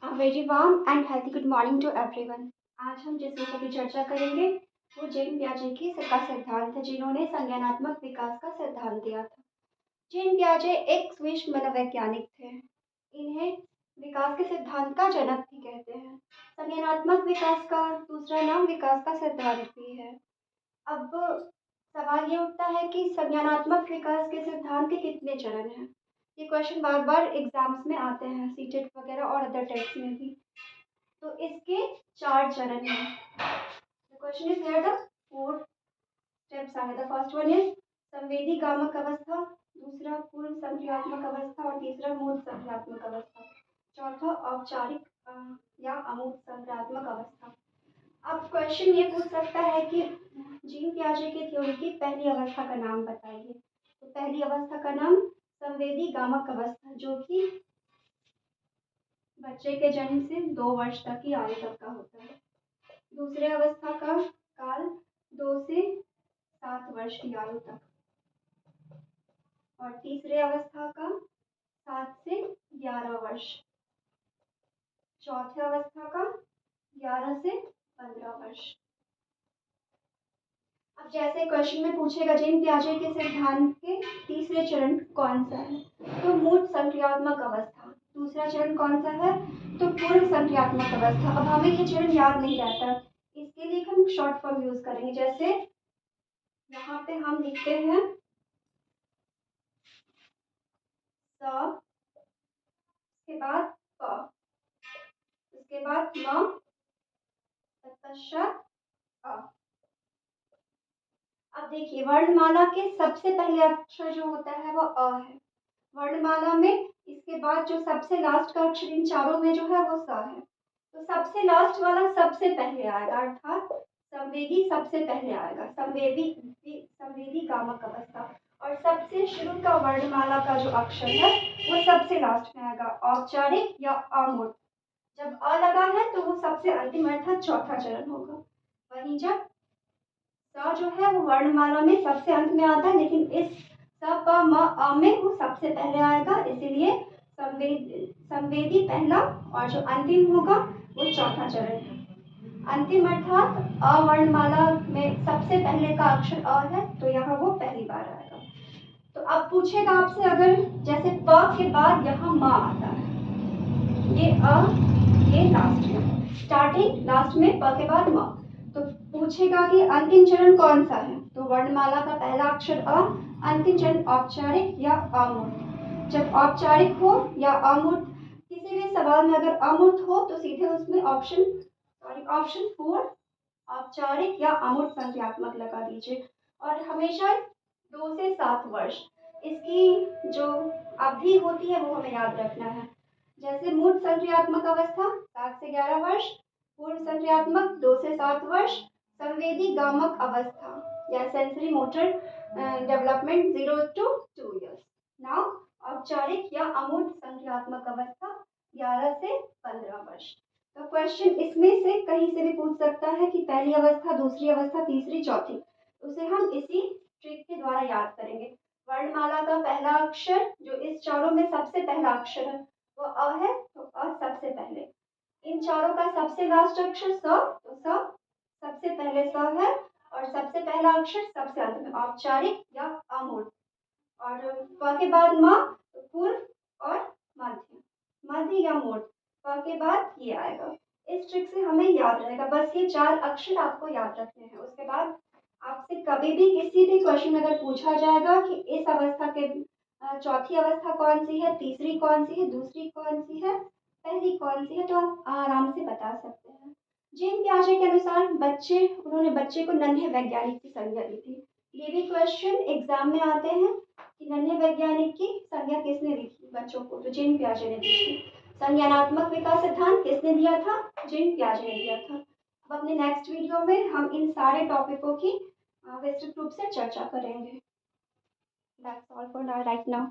Very warm and healthy good morning to everyone. आज हम जिस विषय की चर्चा करेंगे वो जेन पियाजे का सिद्धांत है, जिन्होंने संज्ञानात्मक विकास का सिद्धांत दिया था। जेन पियाजे एक स्विस मनोवैज्ञानिक थे। इन्हें विकास के सिद्धांत का जनक भी कहते हैं। संज्ञानात्मक विकास का दूसरा नाम विकास का सिद्धांत भी है। अब सवाल ये उठता है कि संज्ञानात्मक विकास के सिद्धांत के कितने चरण हैं। ये क्वेश्चन बार बार एग्जाम्स में आते हैं, सीटेट वगैरह और अदर टेस्ट में भी। तो इसके 4 चरण हैं। The question is here the 4 steps are. The first one is संवेदी कामक अवस्था, दूसरा पूर्व संक्रियात्मक अवस्था और तीसरा मूल संक्रियात्मक अवस्था, चौथा औपचारिक या अमूर्त संक्रियात्मक अवस्था। अब क्वेश्चन ये पूछ सकता है कि जीन पियाजे की थ्योरी की पहली अवस्था का नाम बताइए। तो पहली अवस्था का नाम संवेदी गामक अवस्था, जो कि बच्चे के जन्म से 2 वर्ष तक की आयु तक का होता है। दूसरे अवस्था का काल 2 से 7 वर्ष की आयु तक, और तीसरे अवस्था का 7 से 11 वर्ष, चौथे अवस्था का 11 से 15 वर्ष। अब जैसे क्वेश्चन में पूछेगा जीन पियाजे के सिद्धांत के तीसरे चरण कौन सा है, तो मूल संक्रियात्मक अवस्था। दूसरा चरण कौन सा है, तो पूर्व संक्रियात्मक अवस्था। अब हमें ये चरण याद नहीं रहता, इसके लिए हम शॉर्ट फॉर्म यूज करेंगे। जैसे यहाँ पे हम लिखते हैं स, उसके बाद प, उसके बाद म, तत्पश्चात अ। अब देखिए वर्णमाला के सबसे पहले अक्षर जो होता है वो अ है। वर्णमाला में इसके बाद जो सबसे लास्ट का अक्षर इन चारों में जो है वो स है। तो सबसे लास्ट वाला सबसे पहले आएगा, अर्थात संवेदी सबसे पहले आएगा, संवेदी गामक अवस्था। और सबसे शुरू का वर्णमाला का जो अक्षर है वो सबसे लास्ट में आएगा, औपचारिक या अमूर्त। जब अ लगा है तो वो सबसे अंतिम अर्थात चौथा चरण होगा। वहीं जब स जो है वो वर्णमाला में सबसे अंत में आता है, लेकिन इस स प म अ में वो सबसे पहले आएगा, इसीलिए संवेदी पहला और जो अंतिम होगा वो चौथा चरण है। अंतिम अर्थात अ वर्णमाला में सबसे पहले का अक्षर अ है, तो यहाँ वो पहली बार आएगा। तो अब पूछेगा आपसे, अगर जैसे प के बाद यहाँ म आता है, ये अ, ये लास्ट में, स्टार्टिंग लास्ट में प के बाद म, तो पूछेगा कि अंतिम चरण कौन सा है, तो वर्णमाला का पहला अक्षर अ, अंतिम चरण औपचारिक या अमूर्त। जब औपचारिक हो या अमूर्त, किसी भी सवाल में अगर अमूर्त हो तो सीधे उसमें ऑप्शन 4 औपचारिक या अमूर्त संख्यात्मक लगा दीजिए। और हमेशा 2 से 7 वर्ष इसकी जो अवधि होती है वो हमें याद रखना है। जैसे मूल संक्रियात्मक अवस्था 7 से 11 वर्ष, पूर्व संक्रियात्मक 2 से 7 वर्ष, संवेदी गामक अवस्था या sensory motor development 0 to 2 years। Now औपचारिक या अमूर्त संक्रियात्मक अवस्था 11 से 15 वर्ष। तो क्वेश्चन इसमें से कहीं से भी पूछ सकता है कि पहली अवस्था, दूसरी अवस्था, तीसरी, चौथी, उसे हम इसी ट्रिक के द्वारा याद करेंगे। वर्णमाला का पहला अक्षर जो इस चारों में सबसे पहला अक्षर है वो अ है, तो अ सबसे पहले। इन चारों का सबसे लास्ट अक्षर स, तो स सबसे पहले स है, और सबसे पहला अक्षर सबसे अंत में, औपचारिक या अमूर्त। और प के बाद म, तो पूर्व और मध्य, मध्य या मूर्त। प के बाद ये आएगा। इस ट्रिक से हमें याद रहेगा, बस ये 4 अक्षर आपको याद रखने हैं। उसके बाद आपसे कभी भी किसी भी क्वेश्चन अगर पूछा जाएगा कि इस अवस्था के चौथी अवस्था कौन सी है, तीसरी कौन सी है, दूसरी कौन सी है, पहली कौन सी है, तो आप आराम से बता सकते हैं। जीन पियाजे के अनुसार उन्होंने बच्चे को नन्हे वैज्ञानिक की संज्ञा दी थी। ये भी क्वेश्चन एग्जाम में आते हैं कि नन्हे वैज्ञानिक की संज्ञा किसने दी थी बच्चों को, तो जीन पियाजे ने दी थी। संज्ञानात्मक विकास सिद्धांत किसने दिया था, जीन पियाजे ने दिया था। अब अपने नेक्स्ट वीडियो में हम इन सारे टॉपिकों की विस्तृत रूप से चर्चा करेंगे। That's all for now right now.